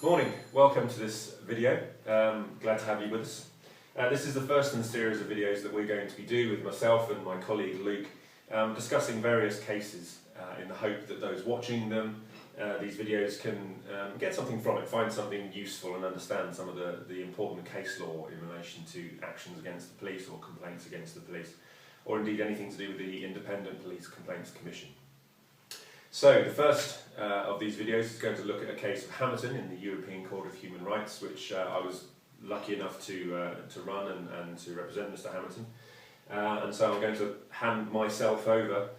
Morning, welcome to this video. Glad to have you with us. This is the first in a series of videos that we're going to be doing with myself and my colleague Luke, discussing various cases in the hope that those watching them, these videos can get something from it, find something useful and understand some of the important case law in relation to actions against the police or complaints against the police, or indeed anything to do with the Independent Police Complaints Commission. So the first of these videos is going to look at a case of Hammerton in the European Court of Human Rights, which I was lucky enough to run and to represent Mr. Hammerton. And so I'm going to hand myself over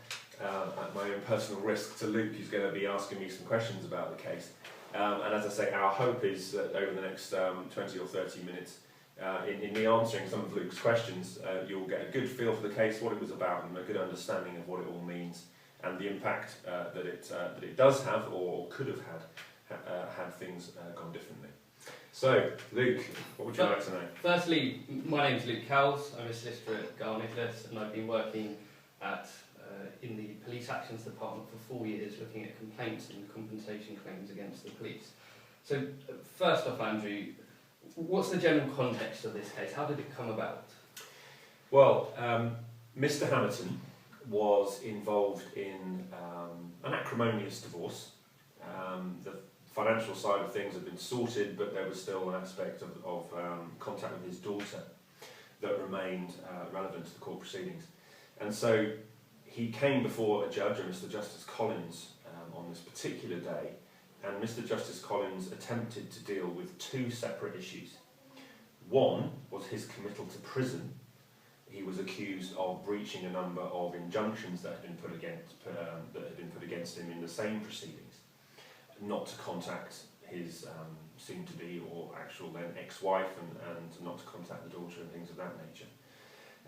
at my own personal risk to Luke, who's going to be asking me some questions about the case. And as I say, our hope is that over the next 20 or 30 minutes, in me answering some of Luke's questions, you'll get a good feel for the case, what it was about, and a good understanding of what it all means, and the impact that it does have, or could have had things gone differently. So, Luke, what would you like to know? Firstly, my name is Luke Cowles. I'm a solicitor at Guile, and I've been working in the Police Actions Department for 4 years, looking at complaints and compensation claims against the police. So, first off, Andrew, what's the general context of this case? How did it come about? Well, Mr. Hammerton was involved in an acrimonious divorce. The financial side of things had been sorted, but there was still an aspect of contact with his daughter that remained relevant to the court proceedings. And so he came before a judge, Mr. Justice Collins, on this particular day, and Mr. Justice Collins attempted to deal with two separate issues. One was his committal to prison. He was accused of breaching a number of injunctions that had been put against him in the same proceedings, not to contact his soon-to-be or actual then ex-wife, and not to contact the daughter and things of that nature.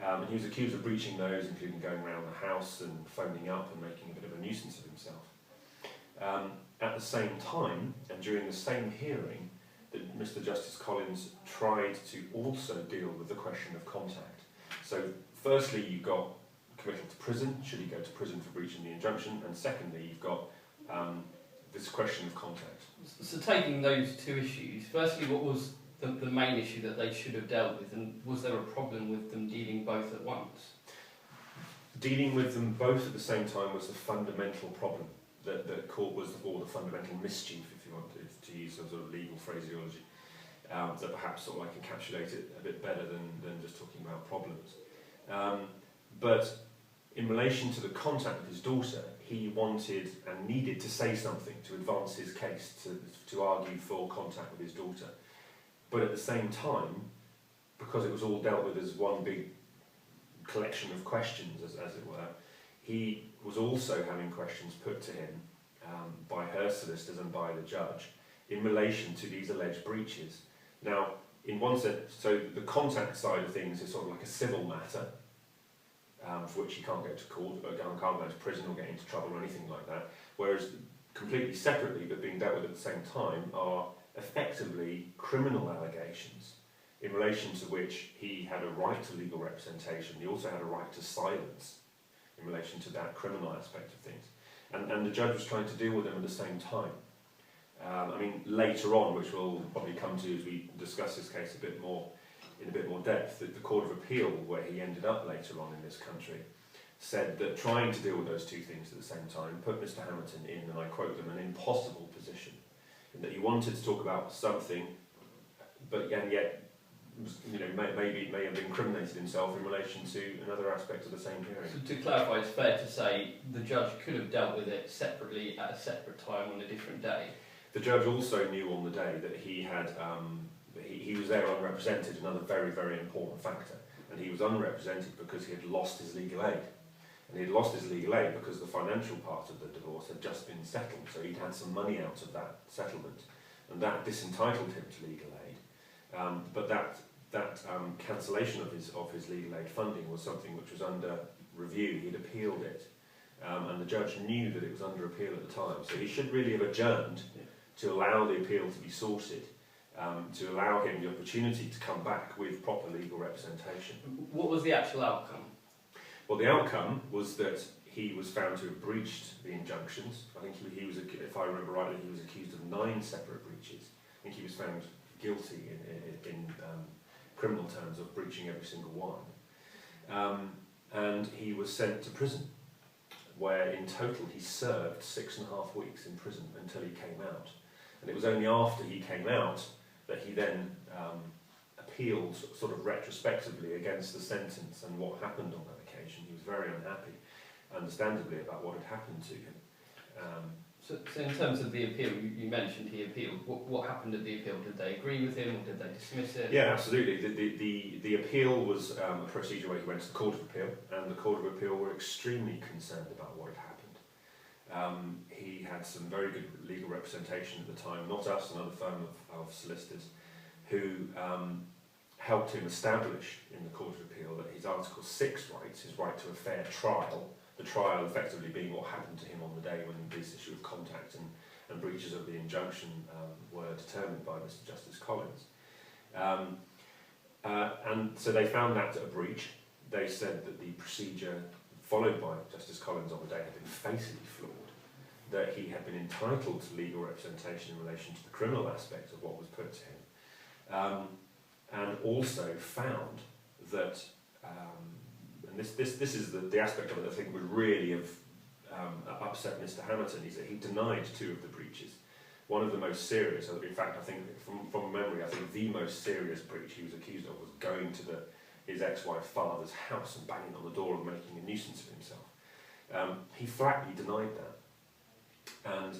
And he was accused of breaching those, including going around the house and phoning up and making a bit of a nuisance of himself. At the same time, and during the same hearing, that Mr. Justice Collins tried to also deal with the question of contact. So, firstly, you've got committal to prison, should he go to prison for breaching the injunction, and secondly, you've got this question of contact. So, taking those two issues, firstly, what was the main issue that they should have dealt with, and was there a problem with them dealing both at once? Dealing with them both at the same time was the fundamental problem that caused the fundamental mischief, if you want to use some sort of legal phraseology. That perhaps sort of like encapsulate it a bit better than just talking about problems. But in relation to the contact with his daughter, he wanted and needed to say something to advance his case, to argue for contact with his daughter. But at the same time, because it was all dealt with as one big collection of questions, as it were, he was also having questions put to him by her solicitors and by the judge in relation to these alleged breaches. Now, in one sense, so the contact side of things is sort of like a civil matter, for which you can't go to court, or can't go to prison or get into trouble or anything like that, whereas completely separately, but being dealt with at the same time, are effectively criminal allegations in relation to which he had a right to legal representation. He also had a right to silence in relation to that criminal aspect of things. And the judge was trying to deal with them at the same time. I mean, later on, which we'll probably come to as we discuss this case in a bit more depth, that the Court of Appeal, where he ended up later on in this country, said that trying to deal with those two things at the same time put Mr. Hammerton in, and I quote them, an impossible position, in that he wanted to talk about something, but and yet, you know, may have incriminated himself in relation to another aspect of the same hearing. So to clarify, it's fair to say the judge could have dealt with it separately at a separate time on a different day. The judge also knew on the day that he had he was there unrepresented, another very, very important factor, and he was unrepresented because he had lost his legal aid. And he had lost his legal aid because the financial part of the divorce had just been settled, so he'd had some money out of that settlement, and that disentitled him to legal aid. But that cancellation of his legal aid funding was something which was under review. He'd appealed it, and the judge knew that it was under appeal at the time, so he should really have adjourned to allow the appeal to be sorted, to allow him the opportunity to come back with proper legal representation. What was the actual outcome? Well, the outcome was that he was found to have breached the injunctions. I think he was, if I remember rightly, he was accused of 9 separate breaches, think he was found guilty in criminal terms of breaching every single one. And he was sent to prison, where in total he served 6.5 weeks in prison until he came out. And it was only after he came out that he then appealed sort of retrospectively against the sentence and what happened on that occasion. He was very unhappy, understandably, about what had happened to him. So in terms of the appeal, you mentioned he appealed. What happened at the appeal? Did they agree with him or did they dismiss it? Yeah, absolutely. The appeal was a procedure where he went to the Court of Appeal, and the Court of Appeal were extremely concerned about what had happened. He had some very good legal representation at the time, not us, another firm of solicitors, who helped him establish in the Court of Appeal that his Article 6 rights, his right to a fair trial, the trial effectively being what happened to him on the day when this issue of contact and breaches of the injunction were determined by Mr. Justice Collins. And so they found that a breach. They said that the procedure followed by Justice Collins on the day had been fatally flawed, that he had been entitled to legal representation in relation to the criminal aspect of what was put to him, and also found that and this is the aspect of it that I think would really have upset Mr. Hammerton, is that he denied 2 of the breaches. One of the most serious, in fact I think from memory, I think the most serious breach he was accused of was going to his ex-wife's father's house and banging on the door and making a nuisance of himself. He flatly denied that. And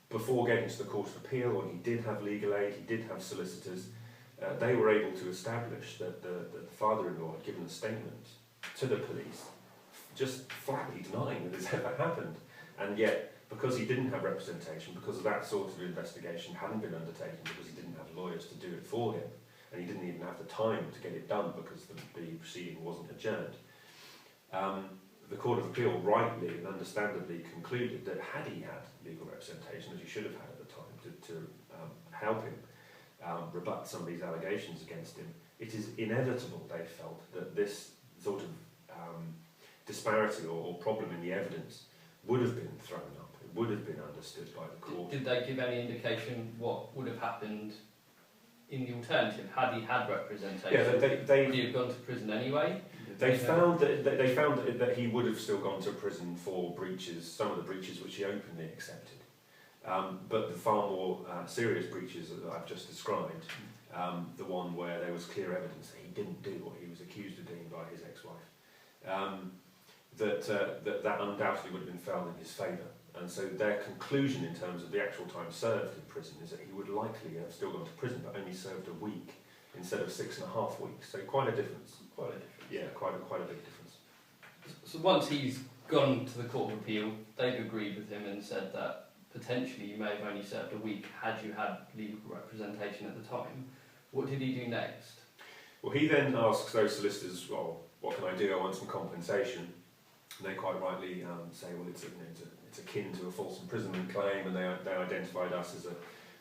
before getting to the Court of Appeal, when he did have legal aid, he did have solicitors, they were able to establish that the father-in-law had given a statement to the police, just flatly denying that this ever happened. And yet, because he didn't have representation, because that sort of investigation hadn't been undertaken, because he didn't have lawyers to do it for him, and he didn't even have the time to get it done because the proceeding wasn't adjourned, the Court of Appeal rightly and understandably concluded that had he had legal representation, as he should have had at the time, to help him rebut some of these allegations against him, it is inevitable, they felt, that this sort of disparity or problem in the evidence would have been thrown up. It would have been understood by the court. Did they give any indication what would have happened in the alternative had he had representation? Yeah, would he have gone to prison anyway? They found that he would have still gone to prison for breaches, some of the breaches which he openly accepted. But the far more serious breaches that I've just described, the one where there was clear evidence that he didn't do what he was accused of doing by his ex-wife, that undoubtedly would have been found in his favour. And so their conclusion in terms of the actual time served in prison is that he would likely have still gone to prison, but only served a week instead of 6.5 weeks. So quite a difference. Quite a difference. Yeah, quite a big difference. So once he's gone to the Court of Appeal, they've agreed with him and said that potentially you may have only served a week had you had legal representation at the time. What did he do next? Well, he then asks those solicitors, well, what can I do? I want some compensation. And they quite rightly say, well, it's akin to a false imprisonment claim, and they identified us as a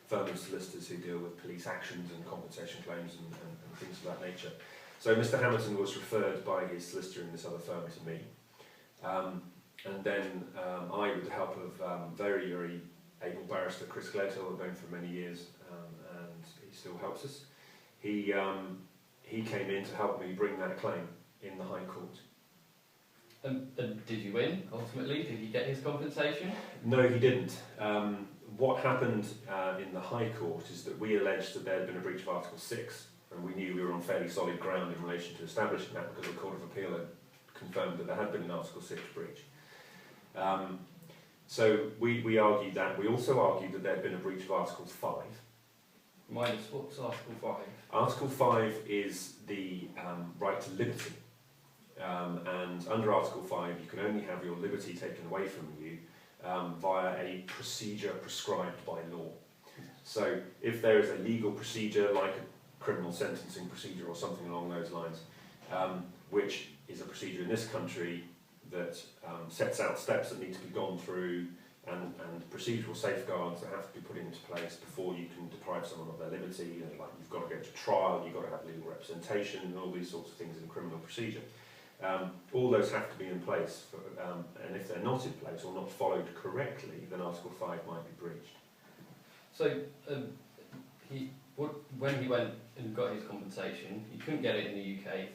firm of solicitors who deal with police actions and compensation claims and things of that nature. So Mr. Hammerton was referred by his solicitor in this other firm to me. And then I, with the help of very, very able barrister Chris Gledd, who I've known for many years, and he still helps us, he came in to help me bring that claim in the High Court. And did you win, ultimately? Did he get his compensation? No, he didn't. What happened in the High Court is that we alleged that there had been a breach of Article 6, and we knew we were on fairly solid ground in relation to establishing that because the Court of Appeal had confirmed that there had been an Article 6 breach. So we argued that. We also argued that there had been a breach of Article 5. Minus what's Article 5? Article 5 is the right to liberty. And under Article 5 you can only have your liberty taken away from you via a procedure prescribed by law. So if there is a legal procedure like a criminal sentencing procedure or something along those lines, which is a procedure in this country that sets out steps that need to be gone through and procedural safeguards that have to be put into place before you can deprive someone of their liberty, and like you've got to go to trial, you've got to have legal representation and all these sorts of things in criminal procedure. All those have to be in place, and if they're not in place or not followed correctly, then Article 5 might be breached. So when he went and got his compensation, he couldn't get it in the UK.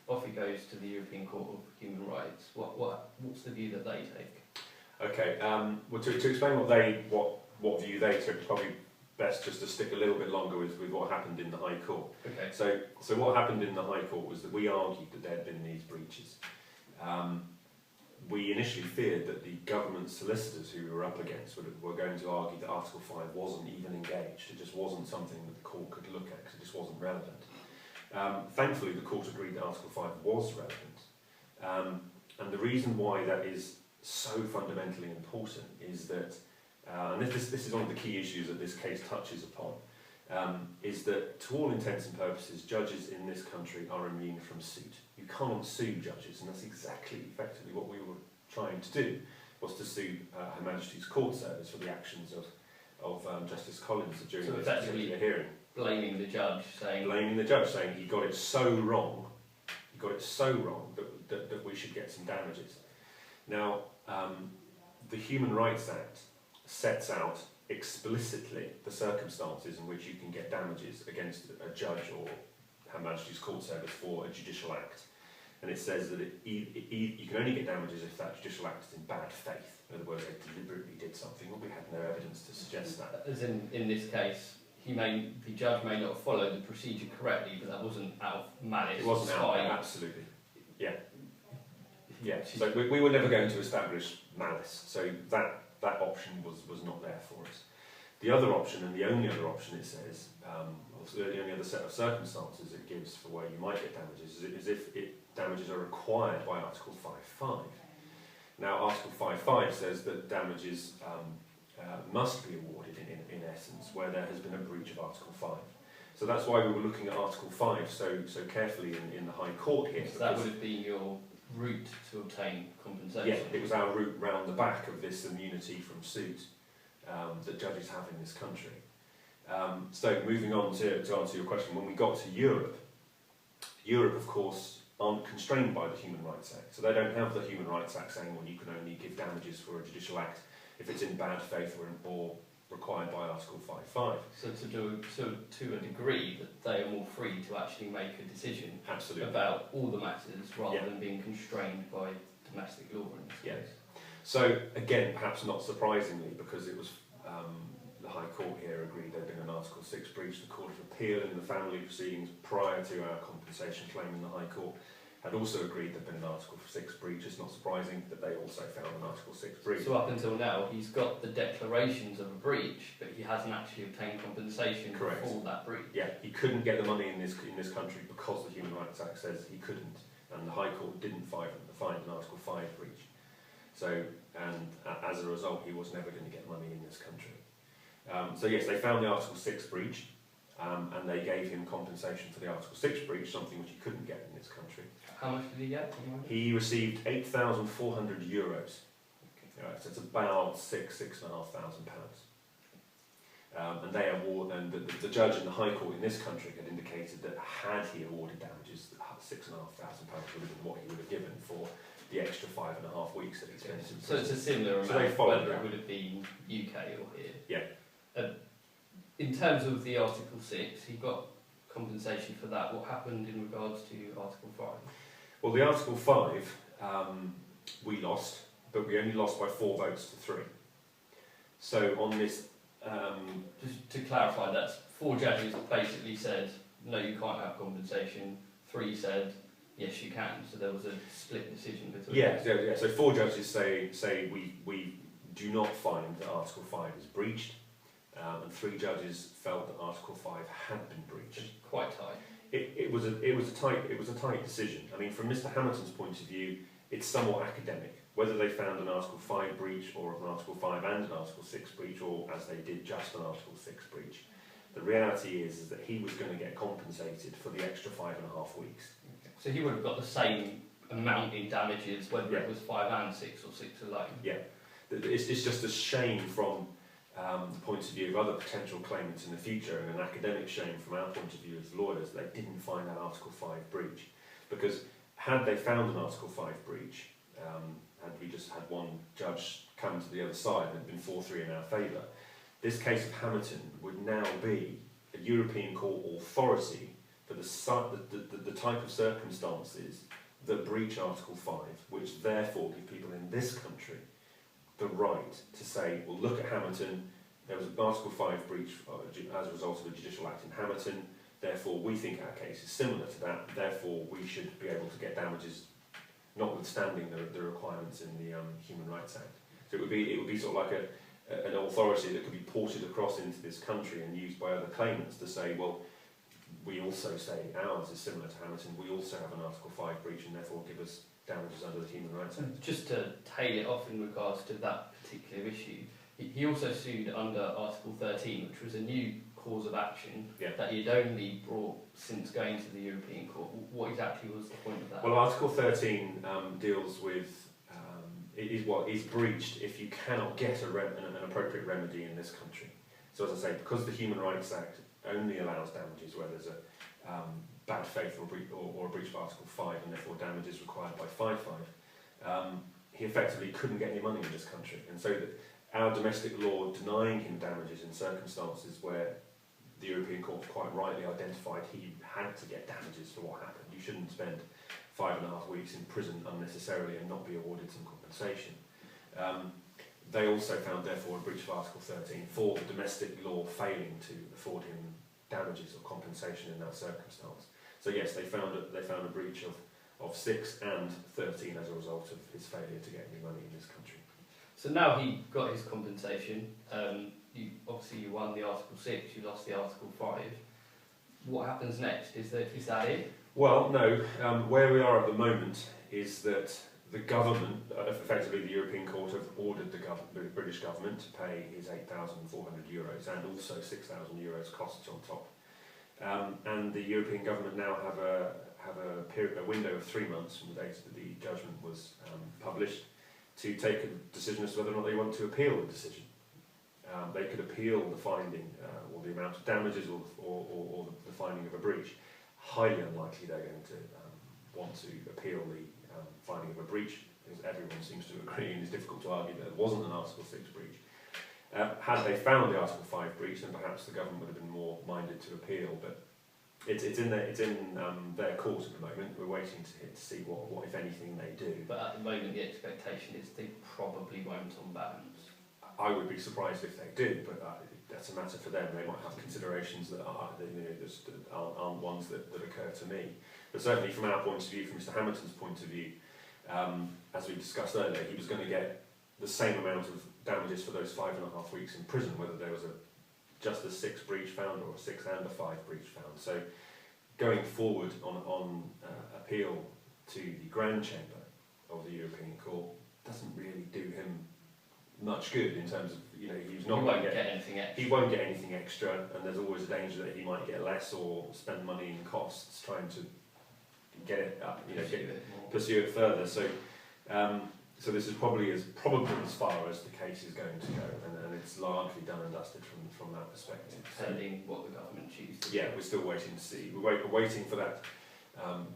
Off he goes to the European Court of Human Rights. What's the view that they take? Okay. Well, to explain what view they took, it's probably best just to stick a little bit longer with what happened in the High Court. Okay. So what happened in the High Court was that we argued that there had been these breaches. We initially feared that the government solicitors who we were up against were going to argue that Article 5 wasn't even engaged. It just wasn't something that the court could look at because it just wasn't relevant. Thankfully, the court agreed that Article 5 was relevant. And the reason why that is so fundamentally important is that, and this is one of the key issues that this case touches upon, is that to all intents and purposes, judges in this country are immune from suit. You can't sue judges, and that's exactly effectively what we were trying to do, was to sue Her Majesty's Court Service for the actions of Justice Collins during this particular hearing. Blaming the judge, saying he got it so wrong, that we should get some damages. Now, the Human Rights Act sets out explicitly the circumstances in which you can get damages against a judge or Her Majesty's Court Service for a judicial act. And it says that you can only get damages if that judicial act is in bad faith. In other words, they deliberately did something, or we had no evidence to suggest that. As in this case, the judge may not have followed the procedure correctly, but that wasn't out of malice. It wasn't out of absolutely. Yeah. Yeah. So we were never going to establish malice. So that option was not there for us. The other option, and the only other option it says, the only other set of circumstances it gives for where you might get damages is if damages are required by Article 5.5. Now, Article 5.5 says that damages must be awarded in essence where there has been a breach of Article 5. So that's why we were looking at Article 5 so carefully in the High Court here. So that would have been your route to obtain compensation? Yeah, it was our route round the back of this immunity from suit that judges have in this country. So moving on to answer your question, when we got to Europe, of course, aren't constrained by the Human Rights Act. So they don't have the Human Rights Act saying, well, you can only give damages for a judicial act if it's in bad faith or required by Article 5.5. So to a degree that they are more free to actually make a decision Absolutely. About all the matters rather than being constrained by domestic law in this case. So again, perhaps not surprisingly, because it was the High Court here agreed there had been an Article 6 breach. The Court of Appeal in the family proceedings prior to our compensation claim in the High Court had also agreed there had been an Article 6 breach. It's not surprising that they also found an Article 6 breach. So up until now, he's got the declarations of a breach, but he hasn't actually obtained compensation for that breach. Yeah, he couldn't get the money in this country because the Human Rights Act says he couldn't, and the High Court didn't find an Article 5 breach. So, and as a result, he was never going to get money in this country. So yes, they found the Article 6 breach, and they gave him compensation for the Article 6 breach, something which he couldn't get in this country. How much did he get? He received €8,400. So it's about £6,500. And they award, and the judge in the High Court in this country had indicated that had he awarded damages, £6,500 would have been what he would have given for the extra 5.5 weeks that he spent in prison. So it's a similar amount, whether it would have been UK or here. Yeah. In terms of the Article 6, he got compensation for that. What happened in regards to Article 5? Well, the Article 5, we lost, but we only lost by 4 votes to 3. So on this... Just to clarify, that's 4 judges basically said, no, you can't have compensation. 3 said, yes, you can. So there was a split decision between us. Yeah, so 4 judges say we do not find that Article 5 is breached, and 3 judges felt that Article 5 had been breached. It's quite tight. It was a tight decision. I mean, from Mr. Hammerton's point of view, it's somewhat academic. Whether they found an Article 5 breach or an Article 5 and an Article 6 breach, or as they did just an Article 6 breach, the reality is that he was going to get compensated for the extra 5.5 weeks. Okay. So he would have got the same amount in damages whether it was 5 and 6 or 6 alone? Yeah. It's just a shame from the point of view of other potential claimants in the future, and an academic shame from our point of view as lawyers, they didn't find that Article 5 breach. Because had they found an Article 5 breach, had we just had one judge come to the other side and it had been 4-3 in our favour, this case of Hammerton would now be a European court authority for the type of circumstances that breach Article 5, which therefore give people in this country the right to say, well, look at Hammerton, there was an Article 5 breach as a result of a judicial act in Hammerton, therefore we think our case is similar to that, therefore we should be able to get damages notwithstanding the requirements in the Human Rights Act. So it would be sort of like an authority that could be ported across into this country and used by other claimants to say, well, we also say ours is similar to Hammerton, we also have an Article 5 breach and therefore give us damages under the Human Rights Act. Just to tail it off in regards to that particular issue, he also sued under Article 13, which was a new cause of action that he'd only brought since going to the European Court. What exactly was the point of that? Well, Article 13 deals with what is breached if you cannot get an appropriate remedy in this country. So as I say, because the Human Rights Act only allows damages where there's a bad faith or a breach of Article 5 and therefore damages required by 5.5, he effectively couldn't get any money in this country. And so our domestic law denying him damages in circumstances where the European Court quite rightly identified he had to get damages for what happened. You shouldn't spend 5.5 weeks in prison unnecessarily and not be awarded some compensation. They also found, therefore, a breach of Article 13 for the domestic law failing to afford him damages or compensation in that circumstance. So yes, they found a breach of 6 and 13 as a result of his failure to get any money in this country. So now he got his compensation. Obviously you won the Article 6, you lost the Article 5. What happens next? Is that it? Well, no. Where we are at the moment is that the government, effectively the European Court, have ordered the British government to pay his €8,400 and also €6,000 costs on top. And the European government now have a window of 3 months from the date that the judgment was published to take a decision as to whether or not they want to appeal the decision. They could appeal the finding or the amount of damages or the finding of a breach. Highly unlikely they're going to want to appeal the finding of a breach, because everyone seems to agree, and it's difficult to argue that there wasn't an Article 6 breach. Had they found the Article 5 breach, then perhaps the government would have been more minded to appeal, but it's in their court at the moment. We're waiting to see what, if anything, they do. But at the moment the expectation is they probably won't on balance. I would be surprised if they do, but that's a matter for them. They might have considerations that aren't ones that occur to me. But certainly from our point of view, from Mr Hammerton's point of view, as we discussed earlier, he was going to get the same amount of damages for those 5.5 weeks in prison, whether there was just a 6 breach found or a 6 and a 5 breach found. So going forward on appeal to the Grand Chamber of the European Court doesn't really do him much good in terms of, he won't get anything extra. He won't get anything extra, and there's always a danger that he might get less or spend money in costs trying to get it up, pursue it further. So this is probably as far as the case is going to go, and it's largely done and dusted from that perspective. Pending what the government chooses. Yeah, we're still waiting to see. We're waiting for that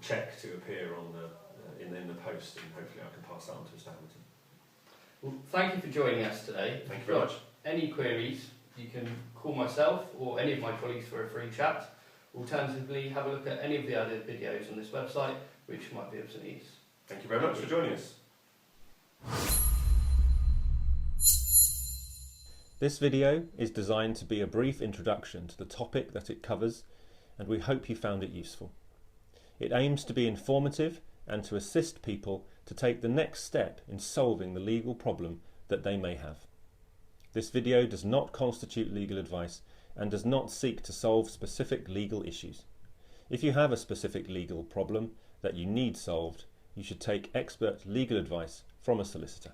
cheque to appear on in the post, and hopefully I can pass that on to Mr Hammerton. Well, thank you for joining us today. Thank you very much. Any queries, you can call myself or any of my colleagues for a free chat. Alternatively, have a look at any of the other videos on this website, which might be of some use. Thank you very much for joining us. This video is designed to be a brief introduction to the topic that it covers, and we hope you found it useful. It aims to be informative and to assist people to take the next step in solving the legal problem that they may have. This video does not constitute legal advice and does not seek to solve specific legal issues. If you have a specific legal problem that you need solved, you should take expert legal advice from a solicitor.